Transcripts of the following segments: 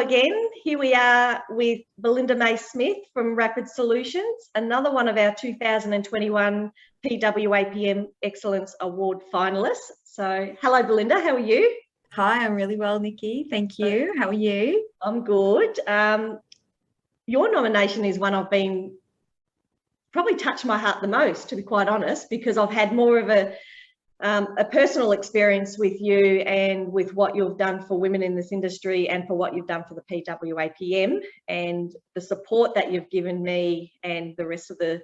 again. Here we are with Belinda May Smith from Rapid Solutions, another one of our 2021 PWAPM Excellence Award finalists. So hello Belinda, how are you? Hi, I'm really well, Nikki. Thank you. How are you? I'm good. Your nomination is one I've been probably touched my heart the most, to be quite honest, because I've had more of a personal experience with you and with what you've done for women in this industry and for what you've done for the PWAPM and the support that you've given me and the rest of the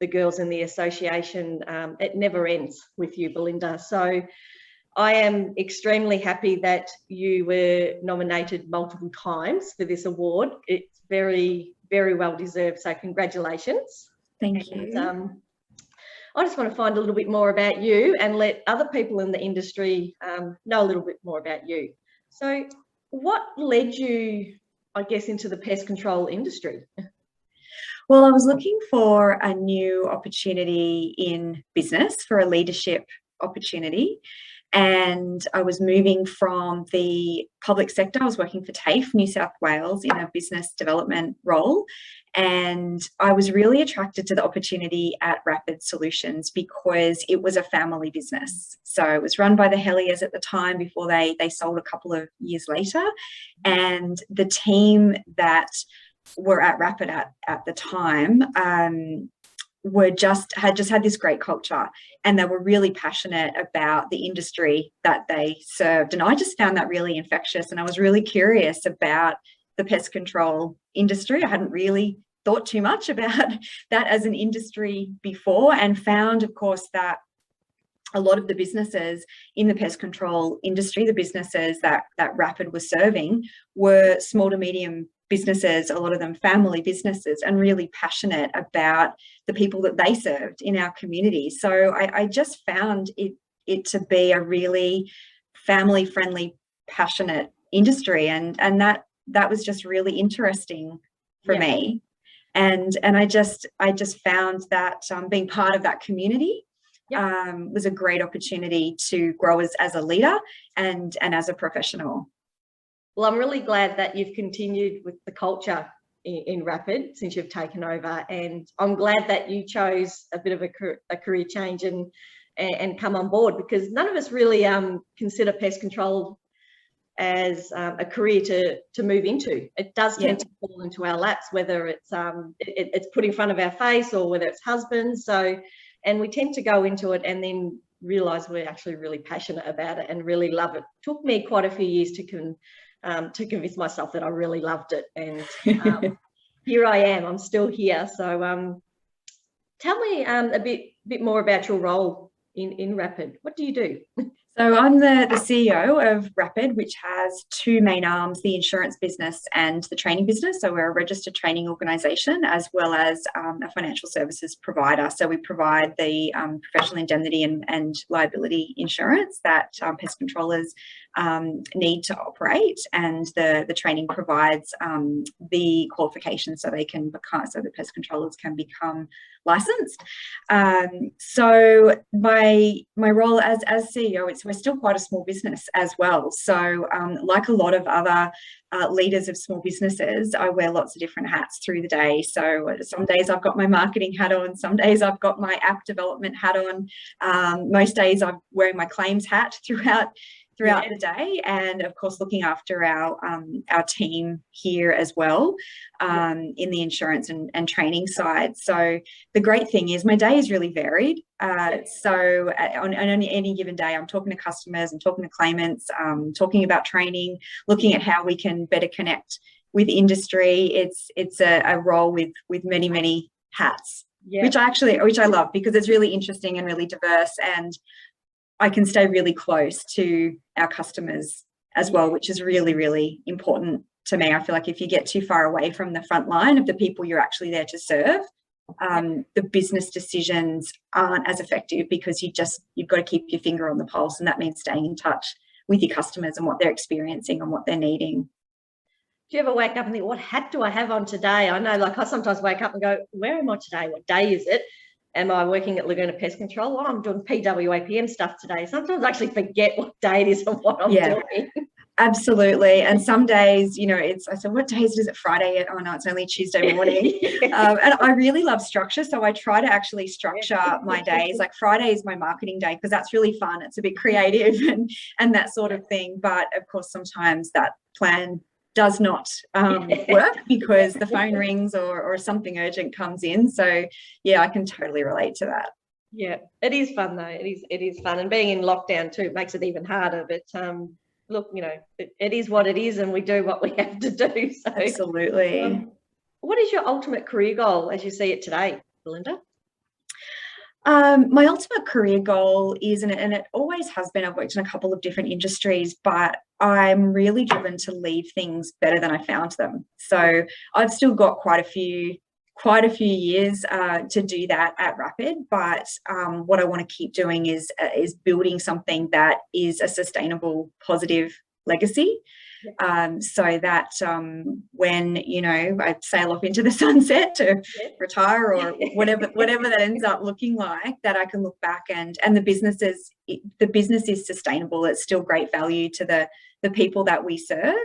girls in the association. It never ends with you, Belinda. So I am extremely happy that you were nominated multiple times for this award. It's very, very well deserved. So congratulations. Thank you. I just want to find a little bit more about you and let other people in the industry know a little bit more about you. So what led you, I guess, into the pest control industry? Well, I was looking for a new opportunity in business, for a leadership opportunity. And I was moving from the public sector. I was working for TAFE, New South Wales, in a business development role. And I was really attracted to the opportunity at Rapid Solutions because it was a family business. So it was run by the Helliers at the time before they sold a couple of years later. And the team that were at Rapid at the time had this great culture, and they were really passionate about the industry that they served. And I just found that really infectious, and I was really curious about the pest control industry. I hadn't really thought too much about that as an industry before, and found, of course, that a lot of the businesses in the pest control industry, the businesses that Rapid was serving, were small to medium businesses, a lot of them family businesses, and really passionate about the people that they served in our community. So I just found it to be a really family friendly, passionate industry, and that was just really interesting for me. And I just found that being part of that community was a great opportunity to grow as a leader and as a professional. Well, I'm really glad that you've continued with the culture in Rapid since you've taken over, and I'm glad that you chose a bit of a career change and come on board, because none of us really consider pest control as a career to move into. It does tend to fall into our laps, whether it's put in front of our face or whether it's husbands. So, and we tend to go into it and then realise we're actually really passionate about it and really love it. It took me quite a few years to convince myself that I really loved it, and here I am. I'm still here. So tell me a bit more about your role in Rapid. What do you do? So I'm the CEO of Rapid, which has two main arms, the insurance business and the training business. So we're a registered training organisation as well as a financial services provider. So we provide the professional indemnity and liability insurance that pest controllers need to operate, and the training provides the qualifications so the pest controllers can become licensed. So my role as CEO, we're still quite a small business as well. So like a lot of other leaders of small businesses, I wear lots of different hats through the day. So some days I've got my marketing hat on, some days I've got my app development hat on. Most days I'm wearing my claims hat throughout the day, and of course looking after our team here as well in the insurance and training side. So the great thing is my day is really varied. So on any given day, I'm talking to customers, I'm talking to claimants, talking about training, looking at how we can better connect with industry. It's a role with many hats, which I love, because it's really interesting and really diverse, and I can stay really close to our customers as well, which is really, really important to me. I feel like if you get too far away from the front line of the people you're actually there to serve, the business decisions aren't as effective, because you've got to keep your finger on the pulse, and that means staying in touch with your customers and what they're experiencing and what they're needing. Do you ever wake up and think, what hat do I have on today? I know, like, I sometimes wake up and go, where am I today? What day is it? Am I working at Laguna Pest Control? Well, I'm doing PWAPM stuff today. Sometimes I actually forget what day it is and what I'm doing. Absolutely. And some days, you know, I said, what day is it? Friday yet? Oh no, it's only Tuesday morning. And I really love structure. So I try to actually structure my days. Like Friday is my marketing day because that's really fun. It's a bit creative and that sort of thing. But of course, sometimes that plan does not work because the phone rings or something urgent comes in. So yeah, I can totally relate to that. Yeah, it is fun though. It is fun. And being in lockdown too makes it even harder. But look, you know, it is what it is and we do what we have to do. So absolutely. What is your ultimate career goal as you see it today, Belinda? My ultimate career goal is, and it always has been, I've worked in a couple of different industries, but I'm really driven to leave things better than I found them. So I've still got quite a few years to do that at Rapid, but what I want to keep doing is building something that is a sustainable, positive legacy. So that when, you know, I sail off into the sunset to retire or whatever that ends up looking like, that I can look back and the business is sustainable. It's still great value to the people that we serve,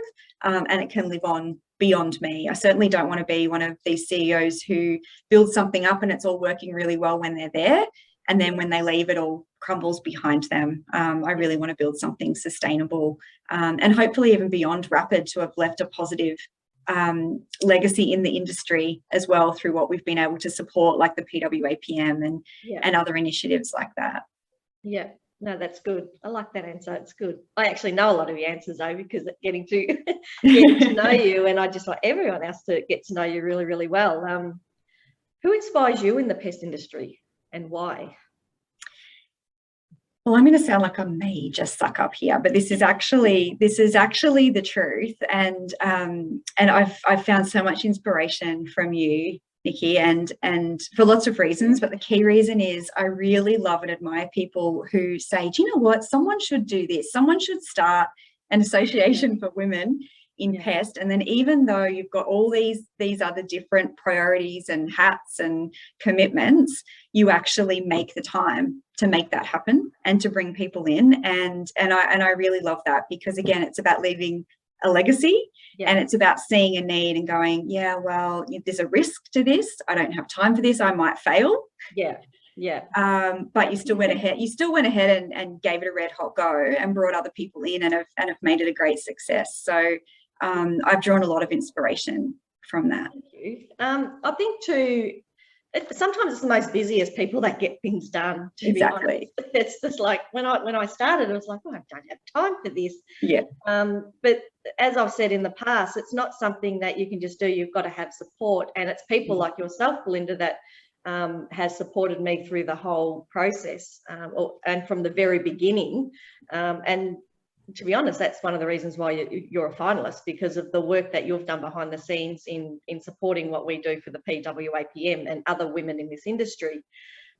and it can live on beyond me. I certainly don't want to be one of these CEOs who builds something up and it's all working really well when they're there, and then when they leave it all crumbles behind them. I really want to build something sustainable, and hopefully even beyond Rapid, to have left a positive legacy in the industry as well through what we've been able to support, like the PWAPM and other initiatives like that. Yeah. No, that's good. I like that answer. It's good. I actually know a lot of your answers though, because getting to know you, and I just want everyone else to get to know you really, really well. Who inspires you in the pest industry and why? Well, I'm going to sound like a major suck up here, but this is actually the truth. And I've found so much inspiration from you, Nicky, and for lots of reasons, but the key reason is I really love and admire people who say, do you know what, someone should do this, someone should start an association for women in pest. And then even though you've got all these other different priorities and hats and commitments, you actually make the time to make that happen and to bring people in. And I really love that, because again, it's about leaving a legacy, and it's about seeing a need and going, yeah, well, there's a risk to this. I don't have time for this. I might fail. But you still went ahead. And gave it a red hot go and brought other people in and have made it a great success. So I've drawn a lot of inspiration from that. Thank you. I think too, sometimes it's the most busiest people that get things done. To be honest, it's just like when I started, it was like, oh, I don't have time for this. But as I've said in the past, it's not something that you can just do. You've got to have support, and it's people like yourself, Belinda, that has supported me through the whole process, and from the very beginning. And to be honest, that's one of the reasons why you're a finalist, because of the work that you've done behind the scenes in supporting what we do for the PWAPM and other women in this industry.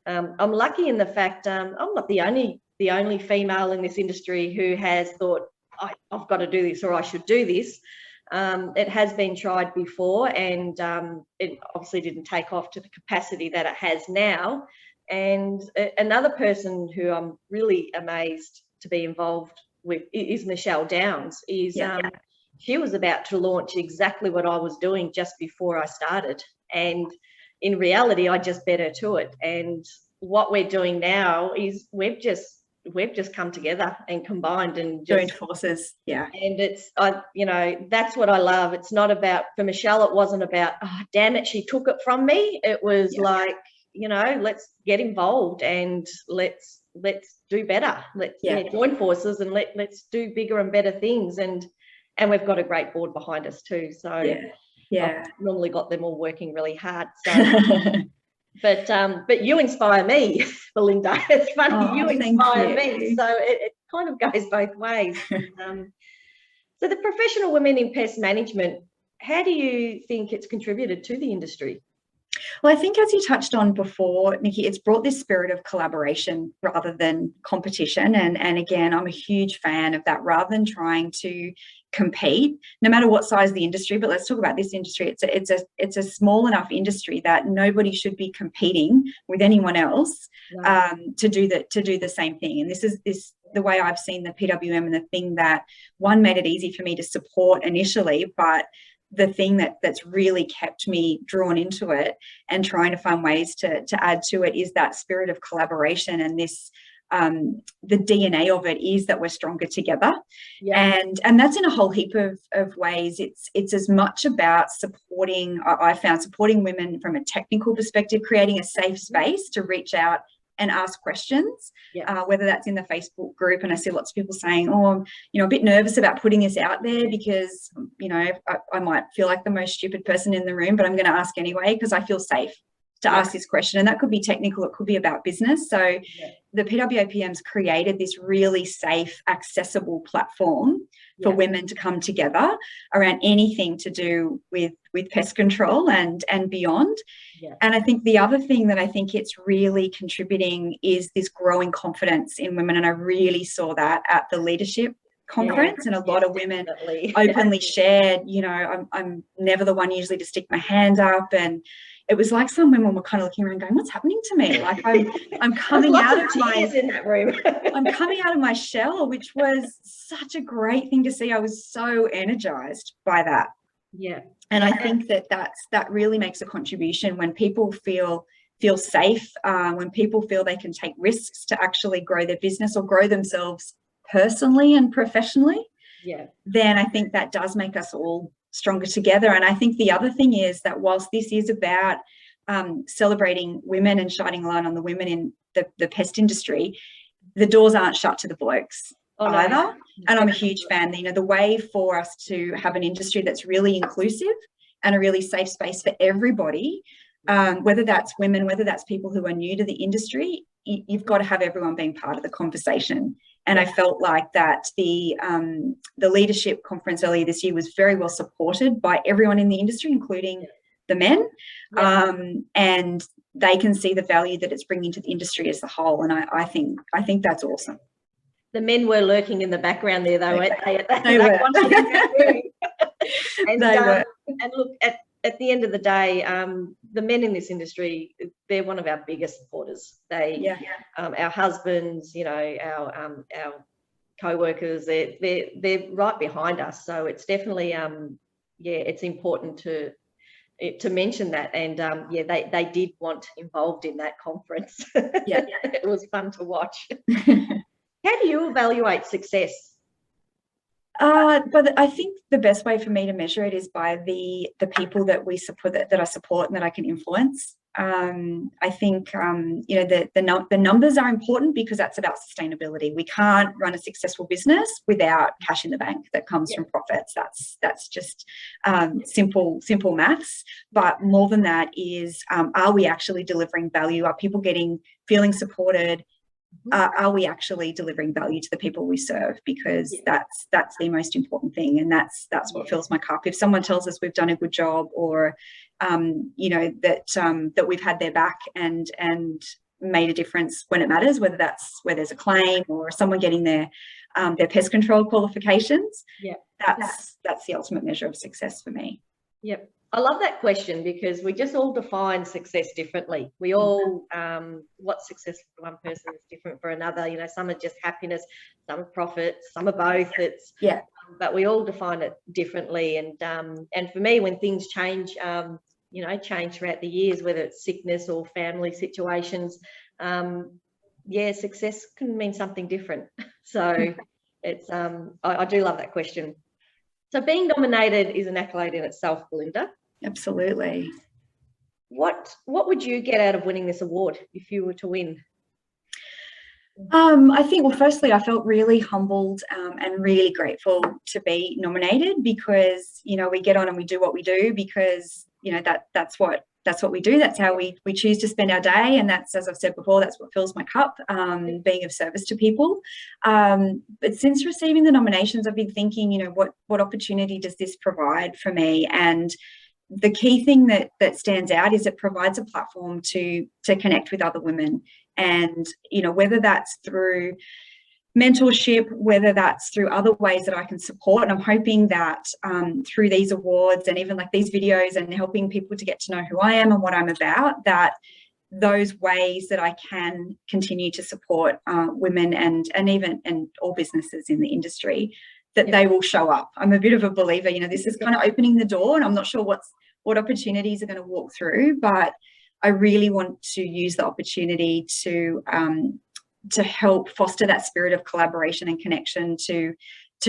I'm lucky in the fact I'm not the only female in this industry who has thought, I've got to do this, or I should do this. It has been tried before, and it obviously didn't take off to the capacity that it has now. And another person who I'm really amazed to be involved with is Michelle Downs. She was about to launch exactly what I was doing just before I started, and in reality I just bet her to it. And what we're doing now is we've just come together and combined and joined forces. And it's that's what I love. It's not about, for Michelle, it wasn't about, oh damn it, she took it from me. It was like, let's get involved and let's do better. Let's join forces and let's do bigger and better things. And we've got a great board behind us too. So I've normally got them all working really hard. So but you inspire me, Belinda. It's funny, you inspire me. So it kind of goes both ways. So the professional women in pest management, how do you think it's contributed to the industry? Well, I think, as you touched on before, Nicky, it's brought this spirit of collaboration rather than competition. And again, I'm a huge fan of that. Rather than trying to compete, no matter what size the industry, but let's talk about this industry. It's a small enough industry that nobody should be competing with anyone else to do the same thing. And the way I've seen the PWM, and the thing that, one, made it easy for me to support initially, but the thing that's really kept me drawn into it and trying to find ways to add to it is that spirit of collaboration. And this, the DNA of it is that we're stronger together. Yeah. And that's in a whole heap of ways. It's as much about supporting, I found, supporting women from a technical perspective, creating a safe space to reach out and ask questions, whether that's in the Facebook group. And I see lots of people saying, oh, I'm, a bit nervous about putting this out there because, I might feel like the most stupid person in the room, but I'm going to ask anyway because I feel safe to ask this question. And that could be technical, it could be about business. So the PWAPM's created this really safe, accessible platform for women to come together around anything to do with pest control and beyond. And I think the other thing that I think it's really contributing is this growing confidence in women. And I really saw that at the leadership conference, and a lot of women openly shared, I'm never the one usually to stick my hand up. And it was like some women were kind of looking around going, what's happening to me? Like I'm coming out of in that room. I'm coming out of my shell, which was such a great thing to see. I was so energized by that. Yeah. And I think that really makes a contribution when people feel safe, when people feel they can take risks to actually grow their business or grow themselves personally and professionally. Then I think that does make us all stronger together. And I think the other thing is that whilst this is about celebrating women and shining a light on the women in the pest industry, the doors aren't shut to the blokes either. No. And I'm a huge fan. The way for us to have an industry that's really inclusive and a really safe space for everybody, whether that's women, whether that's people who are new to the industry, you've got to have everyone being part of the conversation. And I felt like that the leadership conference earlier this year was very well supported by everyone in the industry, including the men, and they can see the value that it's bringing to the industry as a whole. And I think that's awesome. The men were lurking in the background there, though, weren't they? They were. And look, at the end of the day, the men in this industry, they're one of our biggest supporters. Our husbands, our co-workers, they're right behind us. So it's definitely, it's important to mention that. And they did want involved in that conference. It was fun to watch. How do you evaluate success? But I think the best way for me to measure it is by the people that we support, that I support and that I can influence. I think the numbers are important because that's about sustainability. We can't run a successful business without cash in the bank that comes from profits. That's just simple maths. But more than that is, are we actually delivering value? Are people feeling supported? Are we actually delivering value to the people we serve? Because that's the most important thing, and that's what fills my cup. If someone tells us we've done a good job, or that we've had their back and made a difference when it matters, whether that's where there's a claim or someone getting their pest control qualifications, that's the ultimate measure of success for me. Yep. I love that question because we just all define success differently. We all, what's success for one person is different for another. Some are just happiness, some are profit, some are both. But we all define it differently. And for me, when things change, change throughout the years, whether it's sickness or family situations, success can mean something different. So it's, I do love that question. So being nominated is an accolade in itself, Belinda. Absolutely. What would you get out of winning this award if you were to win? I think, well, firstly, I felt really humbled and really grateful to be nominated because, we get on and we do what we do because, that's what we do. That's how we choose to spend our day. And that's, as I've said before, that's what fills my cup, being of service to people. But since receiving the nominations, I've been thinking, what opportunity does this provide for me? And the key thing that stands out is it provides a platform to connect with other women. And, whether that's through mentorship, whether that's through other ways that I can support. And I'm hoping that through these awards and even like these videos and helping people to get to know who I am and what I'm about, that those ways that I can continue to support women and all businesses in the industry, that they will show up. I'm a bit of a believer, you know, this is kind of opening the door, and I'm not sure what opportunities are going to walk through, but I really want to use the opportunity to help foster that spirit of collaboration and connection, to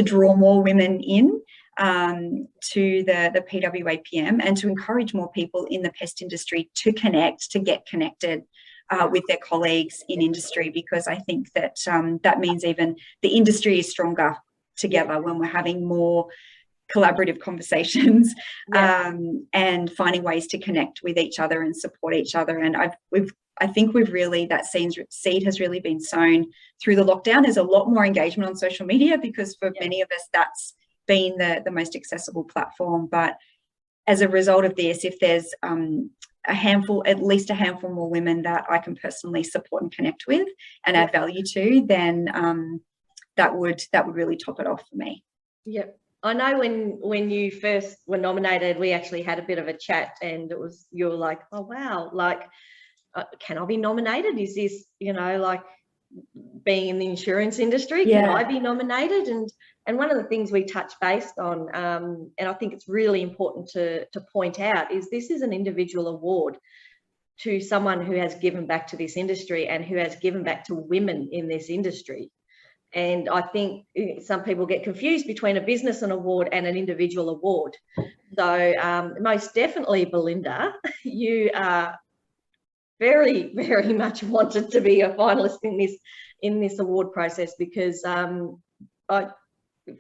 draw more women in to the PWAPM, and to encourage more people in the pest industry to get connected with their colleagues in industry, because I think that that means even the industry is stronger together when we're having more collaborative conversations and finding ways to connect with each other and support each other. And I think we've really, that seed has really been sown through the lockdown. There's a lot more engagement on social media, because for many of us that's been the most accessible platform. But as a result of this, if there's at least a handful more women that I can personally support and connect with and add value to, then that would really top it off for me. Yep. I know when you first were nominated, we actually had a bit of a chat, and you were like, oh wow, like can I be nominated? Is this, you know, like being in the insurance industry, can I be nominated? And one of the things we touched base on, and I think it's really important to point out, is this is an individual award to someone who has given back to this industry and who has given back to women in this industry. And I think some people get confused between a business and award and an individual award. So most definitely, Belinda, you are very, very much wanted to be a finalist in this award process, because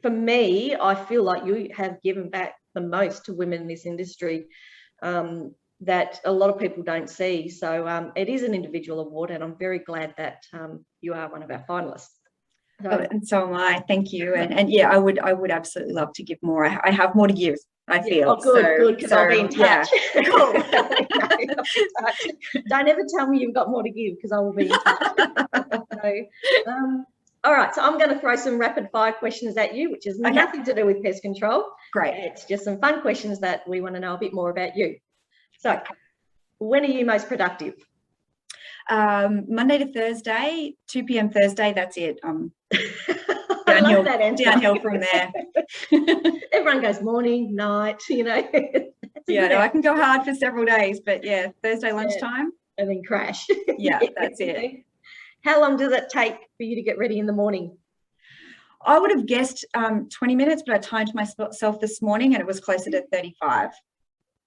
for me, I feel like you have given back the most to women in this industry that a lot of people don't see. So it is an individual award, and I'm very glad that you are one of our finalists. And so am I. Thank you. And yeah, I would absolutely love to give more. I have more to give, I feel. Oh, good, because I'll be in touch. Yeah. Cool. Don't ever tell me you've got more to give, because I will be in touch. All right, so I'm going to throw some rapid fire questions at you, which has nothing to do with pest control. Great. It's just some fun questions that we want to know a bit more about you. So when are you most productive? Monday to Thursday, 2 p.m. Thursday, that's it. I love that answer. Downhill from there. Everyone goes morning, night, you know. Yeah, no, I can go hard for several days, but yeah, Thursday lunchtime. And then crash. Yeah, that's it. How long does it take for you to get ready in the morning? I would have guessed 20 minutes, but I timed myself this morning and it was closer to 35.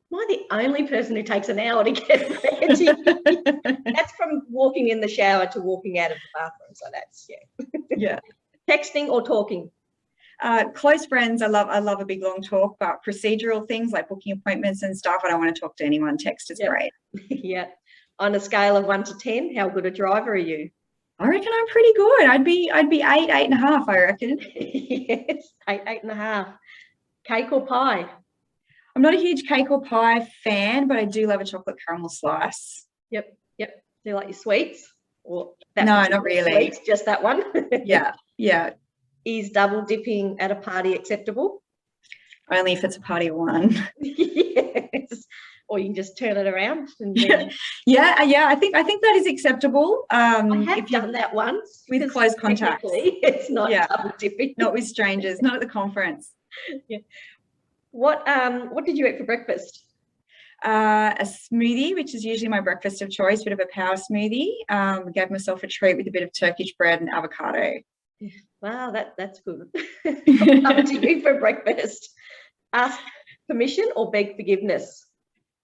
Am I the only person who takes an hour to get ready? That's from walking in the shower to walking out of the bathroom. So that's, yeah. Texting or talking? Close friends, I love a big long talk, but procedural things like booking appointments and stuff, I don't want to talk to anyone. Text is great. Yeah. On a scale of 1 to 10, how good a driver are you? I reckon I'm pretty good. I'd be 8.5, I reckon. Yes, 8.5. Cake or pie? I'm not a huge cake or pie fan, but I do love a chocolate caramel slice. Yep. Do you like your sweets? Or no, not really. Sweets, just that one? Yeah. Is double dipping at a party acceptable? Only if it's a party of one. Yes. Or you can just turn it around. And then... yeah. I think that is acceptable. I have done that once with close contact. It's not double dipping. Not with strangers. Not at the conference. Yeah. What did you eat for breakfast? A smoothie, which is usually my breakfast of choice, bit of a power smoothie. Gave myself a treat with a bit of Turkish bread and avocado. Wow, that's good. What did you eat for breakfast? Ask permission or beg forgiveness?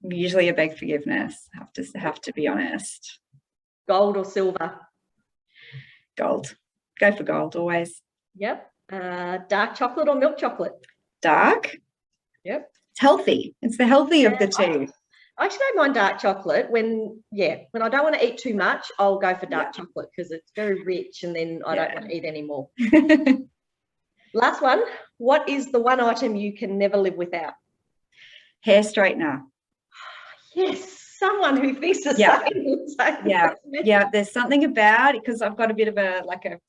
Usually a beg forgiveness. Have to be honest. Gold or silver? Gold. Go for gold always. Yep. Dark chocolate or milk chocolate? Dark. Yep. It's healthy. It's the healthy of the two. I actually don't mind dark chocolate when I don't want to eat too much, I'll go for dark chocolate because it's very rich and then I don't want to eat anymore. Last one. What is the one item you can never live without? Hair straightener. Yes. Someone who thinks the same. Yeah. There's something about it because I've got a bit of a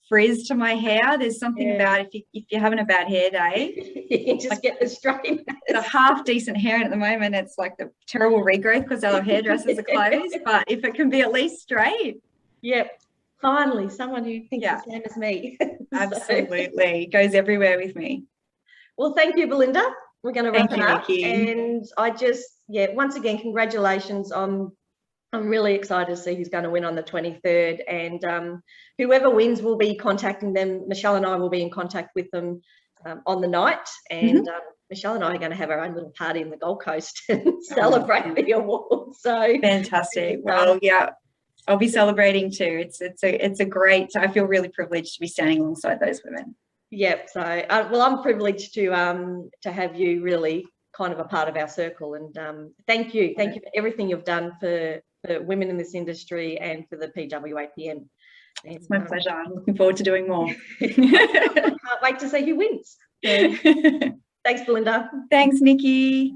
frizz to my hair. There's something about if you're having a bad hair day, You can just get the straight. The half decent hair at the moment, it's like the terrible regrowth because our hairdressers are closed. But if it can be at least straight. Yep. Finally, someone who thinks the same as me. Absolutely. Goes everywhere with me. Well, thank you, Belinda. We're going to wrap it up. Nikki. And I just, once again, congratulations. I'm really excited to see who's going to win on the 23rd. And whoever wins, we'll be contacting them. Michelle and I will be in contact with them on the night. And Michelle and I are going to have our own little party in the Gold Coast and celebrate the award. So fantastic. Well, yeah, I'll be celebrating too. It's a great, I feel really privileged to be standing alongside those women. Yep. So, well, I'm privileged to have you really kind of a part of our circle. And thank you for everything you've done for women in this industry and for the PWAPM. It's my pleasure. I'm looking forward to doing more. Can't wait to see who wins. Thanks, Belinda. Thanks, Nikki.